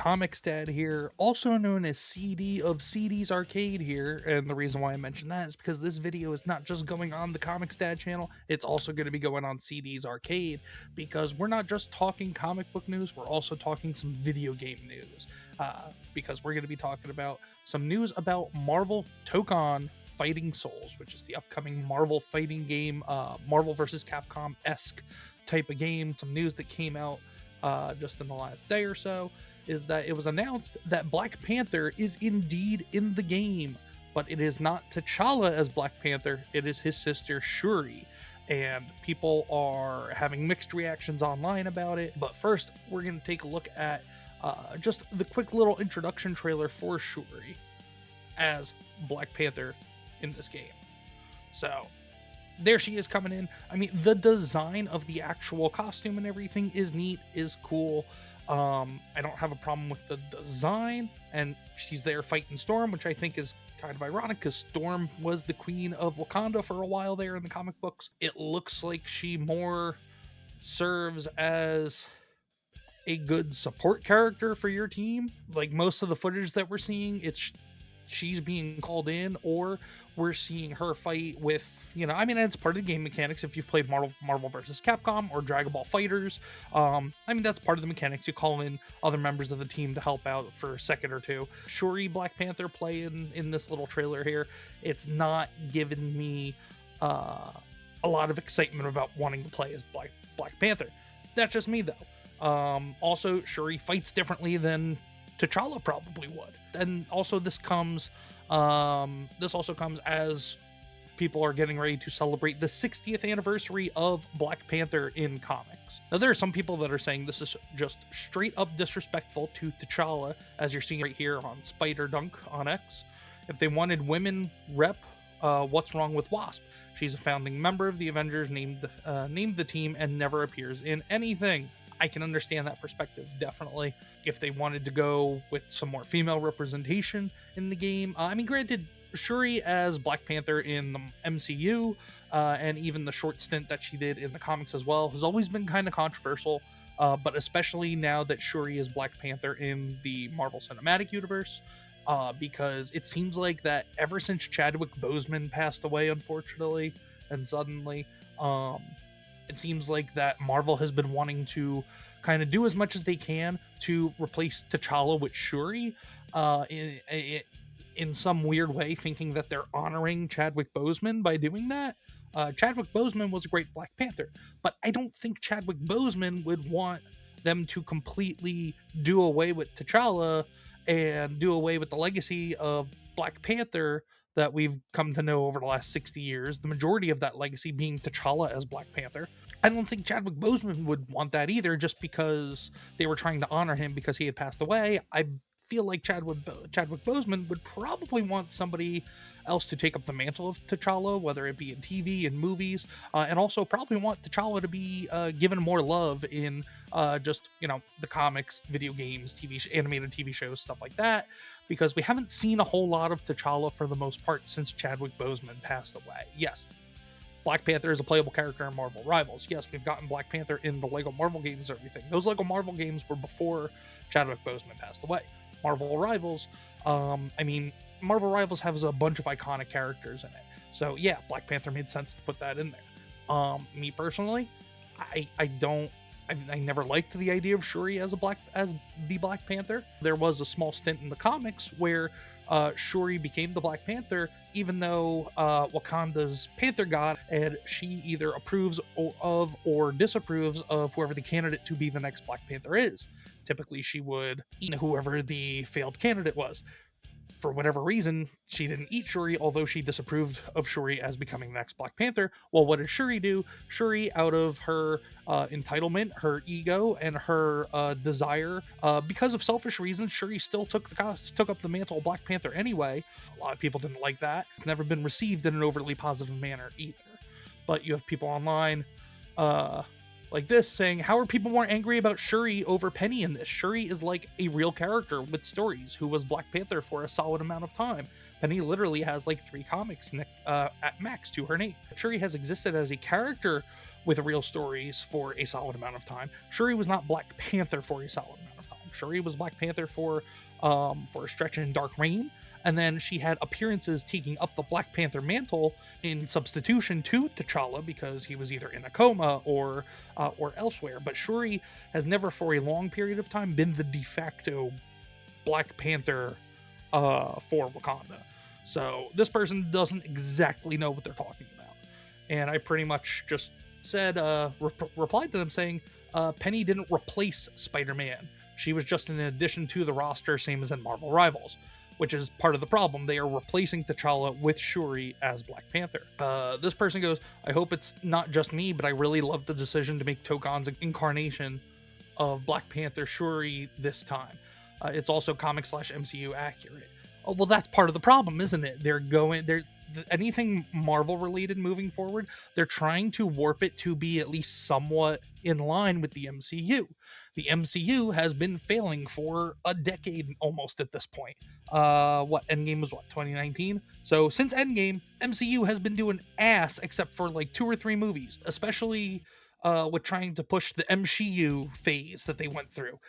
ComixDad here, also known as CD of CD's Arcade here, and the reason why I mention that is because this video is not just going on the ComixDad channel, it's also going to be going on CD's Arcade, because we're not just talking comic book news, we're also talking some video game news, because we're going to be talking about some news about MARVEL Tokon Fighting Souls, which is the upcoming Marvel fighting game, Marvel vs. Capcom-esque type of game. Some news that came out just in the last day or so is that it was announced that Black Panther is indeed in the game, but it is not T'Challa as Black Panther, it is his sister Shuri. And people are having mixed reactions online about it. But first, we're going to take a look at just the quick little introduction trailer for Shuri as Black Panther in this game. So there she is coming in. I mean, the design of the actual costume and everything is neat, is cool. I don't have a problem with the design, and she's there fighting Storm, which I think is kind of ironic because Storm was the queen of Wakanda for a while there in the comic books. It looks like she more serves as a good support character for your team. Like most of the footage that we're seeing, she's being called in, or we're seeing her fight with, I mean, it's part of the game mechanics. If you've played Marvel vs. Capcom or Dragon Ball Fighters, I mean, that's part of the mechanics. You call in other members of the team to help out for a second or two. Shuri, Black Panther play in this little trailer here. It's not giving me a lot of excitement about wanting to play as Black Panther. That's just me, though. Also, Shuri fights differently than T'Challa probably would. And also this also comes as people are getting ready to celebrate the 60th anniversary of Black Panther in comics. Now, there are some people that are saying this is just straight up disrespectful to T'Challa, as you're seeing right here on Spider Dunk on X. If they wanted women rep, what's wrong with Wasp? She's a founding member of the Avengers, named the team, and never appears in anything. I can understand that perspective, definitely. If they wanted to go with some more female representation in the game. I mean, granted, Shuri as Black Panther in the MCU, and even the short stint that she did in the comics as well, has always been kind of controversial, but especially now that Shuri is Black Panther in the Marvel Cinematic Universe, because it seems like that ever since Chadwick Boseman passed away, unfortunately, and suddenly, it seems like that Marvel has been wanting to kind of do as much as they can to replace T'Challa with Shuri, in some weird way, thinking that they're honoring Chadwick Boseman by doing that. Chadwick Boseman was a great Black Panther, but I don't think Chadwick Boseman would want them to completely do away with T'Challa and do away with the legacy of Black Panther that we've come to know over the last 60 years, the majority of that legacy being T'Challa as Black Panther. I don't think Chadwick Boseman would want that either, just because they were trying to honor him because he had passed away. I feel like Chadwick Boseman would probably want somebody else to take up the mantle of T'Challa, whether it be in TV and movies, and also probably want T'Challa to be given more love in just, the comics, video games, animated TV shows, stuff like that, because we haven't seen a whole lot of T'Challa for the most part since Chadwick Boseman passed away. Yes, Black Panther is a playable character in Marvel Rivals. Yes, we've gotten Black Panther in the Lego Marvel games and everything. Those Lego Marvel games were before Chadwick Boseman passed away. Marvel Rivals, Marvel Rivals has a bunch of iconic characters in it. So yeah, Black Panther made sense to put that in there. Me personally, I never liked the idea of Shuri as the Black Panther. There was a small stint in the comics where Shuri became the Black Panther, even though Wakanda's Panther God, and she either approves of or disapproves of whoever the candidate to be the next Black Panther is. Typically, she would eat whoever the failed candidate was. For whatever reason, she didn't eat Shuri, although she disapproved of Shuri as becoming the next Black Panther. Well, what did Shuri do? Shuri, out of her entitlement, her ego, and her desire, because of selfish reasons, Shuri still took up the mantle of Black Panther anyway. A lot of people didn't like that. It's never been received in an overly positive manner either. But you have people online like this saying, how are people more angry about Shuri over Penny in this? Shuri is like a real character with stories who was Black Panther for a solid amount of time. Penny literally has like 3 comics at max to her name. Shuri has existed as a character with real stories for a solid amount of time. Shuri was not Black Panther for a solid amount of time. Shuri was Black Panther for a stretch in Dark Reign, and then she had appearances taking up the Black Panther mantle in substitution to T'Challa because he was either in a coma or elsewhere. But Shuri has never, for a long period of time, been the de facto Black Panther for Wakanda. So this person doesn't exactly know what they're talking about. And I pretty much just said, replied to them saying, Penny didn't replace Spider-Man. She was just an addition to the roster, same as in Marvel Rivals, which is part of the problem. They are replacing T'Challa with Shuri as Black Panther. This person goes, I hope it's not just me, but I really love the decision to make Tokon's incarnation of Black Panther Shuri this time. It's also comic/MCU accurate. Oh, well, that's part of the problem, isn't it? Anything Marvel related moving forward, they're trying to warp it to be at least somewhat in line with the MCU. The MCU has been failing for a decade almost at this point. Endgame was 2019? So since Endgame, MCU has been doing ass except for like 2 or 3 movies, especially with trying to push the MCU phase that they went through.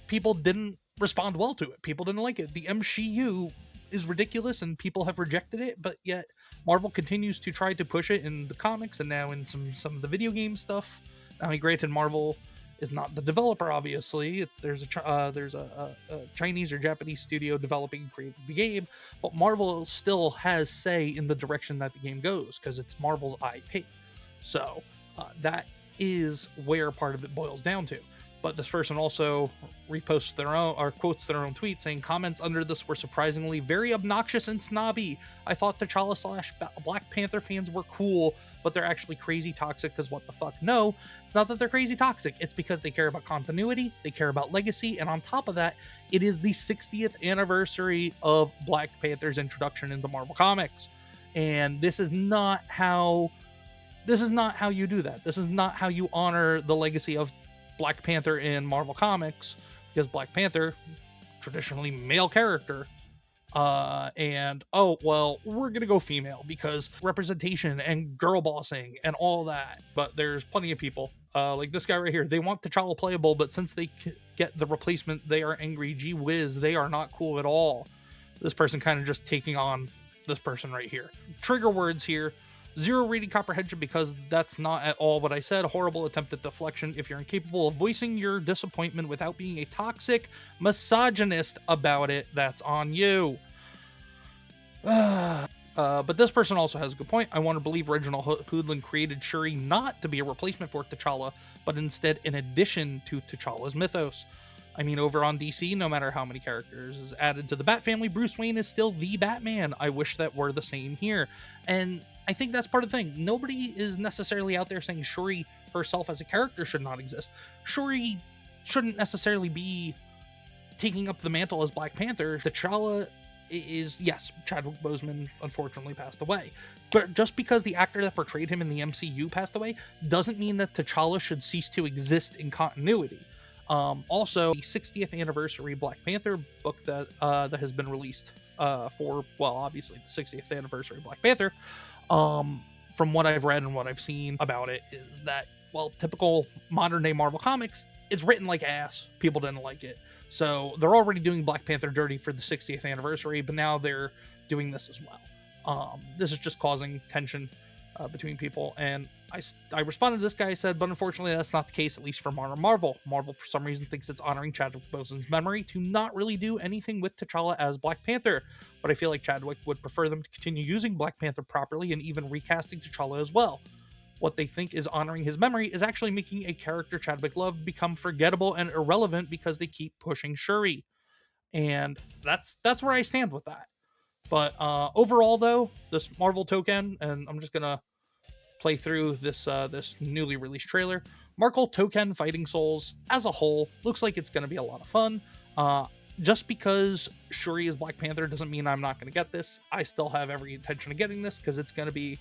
People didn't respond well to it. People didn't like it. The MCU is ridiculous and people have rejected it, but yet Marvel continues to try to push it in the comics and now in some of the video game stuff. I mean, granted, Marvel is not the developer, obviously. There's a Chinese or Japanese studio developing and creating the game, but Marvel still has say in the direction that the game goes because it's Marvel's IP. So that is where part of it boils down to. But this person also reposts their own, or quotes their own tweet saying, comments under this were surprisingly very obnoxious and snobby. I thought T'Challa/Black Panther fans were cool, but they're actually crazy toxic because what the fuck? No, it's not that they're crazy toxic. It's because they care about continuity, they care about legacy, and on top of that, it is the 60th anniversary of Black Panther's introduction into Marvel Comics. And this is not how you do that. This is not how you honor the legacy of Black Panther in Marvel Comics, because Black Panther, traditionally male character, we're gonna go female because representation and girl bossing and all that. But there's plenty of people like this guy right here. They want T'Challa playable, but since they get the replacement, they are angry. Gee whiz, they are not cool at all. This person kind of just taking on this person right here. Trigger words here. 0 reading comprehension because that's not at all what I said. Horrible attempt at deflection. If you're incapable of voicing your disappointment without being a toxic misogynist about it, that's on you. But this person also has a good point. I want to believe Reginald Hoodlin created Shuri not to be a replacement for T'Challa, but instead an addition to T'Challa's mythos. I mean, over on DC, no matter how many characters is added to the Bat family, Bruce Wayne is still the Batman. I wish that were the same here. And I think that's part of the thing. Nobody is necessarily out there saying Shuri herself as a character should not exist. Shuri shouldn't necessarily be taking up the mantle as Black Panther. T'Challa is, yes, Chadwick Boseman unfortunately passed away. But just because the actor that portrayed him in the MCU passed away doesn't mean that T'Challa should cease to exist in continuity. Also, the 60th anniversary Black Panther book that has been released obviously the 60th anniversary of Black Panther, from what I've read and what I've seen about it, is that, well, typical modern day Marvel Comics, it's written like ass. People didn't like it. So they're already doing Black Panther dirty for the 60th anniversary, but now they're doing this as well. This is just causing tension between people, and I responded to this guy. I said, but unfortunately that's not the case, at least for Marvel. Marvel for some reason thinks it's honoring Chadwick Boseman's memory to not really do anything with T'Challa as Black Panther, but I feel like Chadwick would prefer them to continue using Black Panther properly and even recasting T'Challa as well. What they think is honoring his memory is actually making a character Chadwick loved become forgettable and irrelevant because they keep pushing Shuri. And that's where I stand with that. But overall, though, this Marvel Tokon, and I'm just gonna play through this newly released trailer. Marvel Tokon Fighting Souls as a whole looks like it's gonna be a lot of fun. Just because Shuri is Black Panther doesn't mean I'm not gonna get this. I still have every intention of getting this because it's gonna be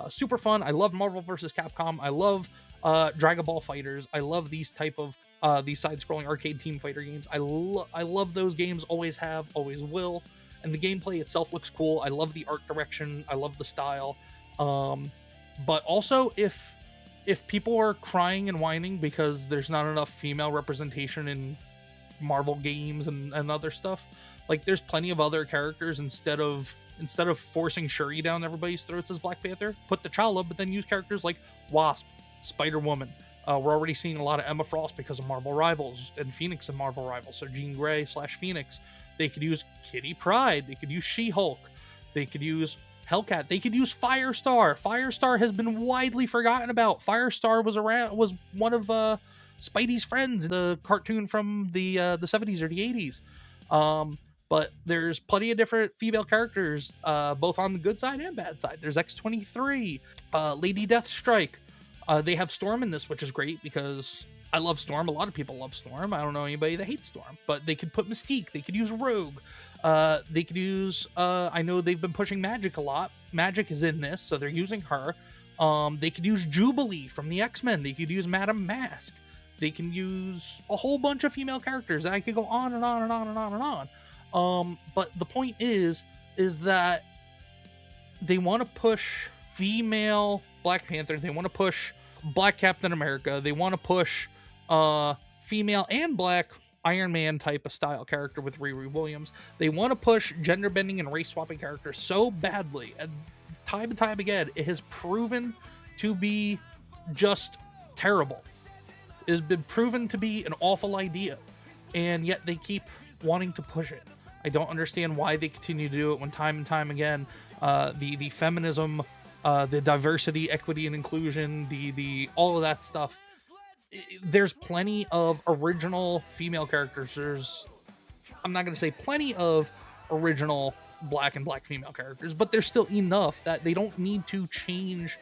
super fun. I love Marvel vs. Capcom. I love Dragon Ball Fighters. I love these type of these side-scrolling arcade team fighter games. I love those games. Always have, always will. And the gameplay itself looks cool. I love the art direction. I love the style. But also, if if people are crying and whining because there's not enough female representation in Marvel games and other stuff, like there's plenty of other characters. Instead of forcing Shuri down everybody's throats as Black Panther, put T'Challa, but then use characters like Wasp, Spider-Woman. We're already seeing a lot of Emma Frost because of Marvel Rivals, and Phoenix and Marvel Rivals. So Jean Grey / Phoenix. They could use Kitty Pryde. They could use She-Hulk. They could use Hellcat. They could use Firestar. Firestar has been widely forgotten about. Firestar was one of Spidey's friends in the cartoon from the 70s or the 80s. But there's plenty of different female characters, both on the good side and bad side. There's X-23, Lady Deathstrike. They have Storm in this, which is great because I love Storm. A lot of people love Storm. I don't know anybody that hates Storm, but they could put Mystique. They could use Rogue. They could use, I know they've been pushing Magic a lot. Magic is in this, so they're using her. They could use Jubilee from the X-Men. They could use Madame Mask. They can use a whole bunch of female characters. And I could go on and on and on and on and on. But the point is that they want to push female Black Panther. They want to push Black Captain America. They want to push female and Black Iron Man type of style character with Riri Williams. They want to push gender bending and race swapping characters so badly, and time again, it has proven to be just terrible. It has been proven to be an awful idea, and yet they keep wanting to push it. I don't understand why they continue to do it when time and time again, the feminism, the diversity, equity, and inclusion, the all of that stuff. There's plenty of original female characters. I'm not going to say plenty of original Black and Black female characters, but there's still enough that they don't need to change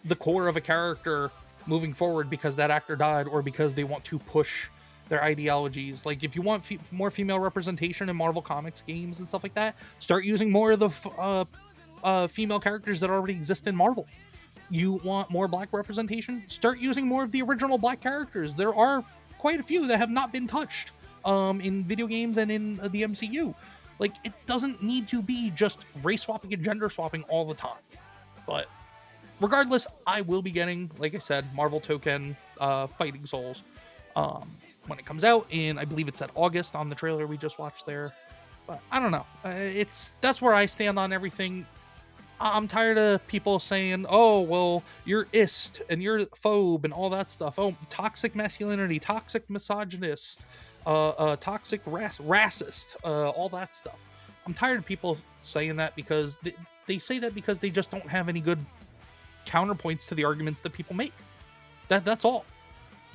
the core of a character moving forward because that actor died or because they want to push their ideologies. Like, if you want more female representation in Marvel Comics games and stuff like that, start using more of the female characters that already exist in Marvel. You want more Black representation? Start using more of the original Black characters. There are quite a few that have not been touched in video games and in the MCU. Like, it doesn't need to be just race swapping and gender swapping all the time. But regardless, I will be getting, like I said, Marvel Tokon Fighting Souls when it comes out, and I believe it's at August on the trailer we just watched there. But I don't know. That's where I stand on everything. I'm tired of people saying, oh, well, you're ist and you're phobe and all that stuff. Oh, toxic masculinity, toxic misogynist, toxic racist, all that stuff. I'm tired of people saying that because they say that because they just don't have any good counterpoints to the arguments that people make. That's all.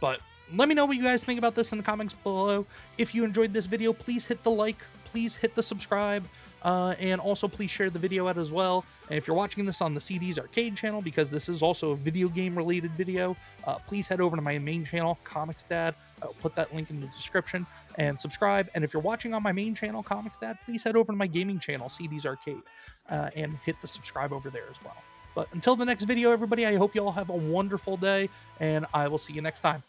But let me know what you guys think about this in the comments below. If you enjoyed this video, please hit the like, please hit the subscribe. And also please share the video out as well. And if you're watching this on the CD's Arcade channel, because this is also a video game related video, please head over to my main channel, ComixDad. I'll put that link in the description and subscribe. And if you're watching on my main channel, ComixDad, please head over to my gaming channel, CD's Arcade, and hit the subscribe over there as well. But until the next video, everybody, I hope you all have a wonderful day, and I will see you next time.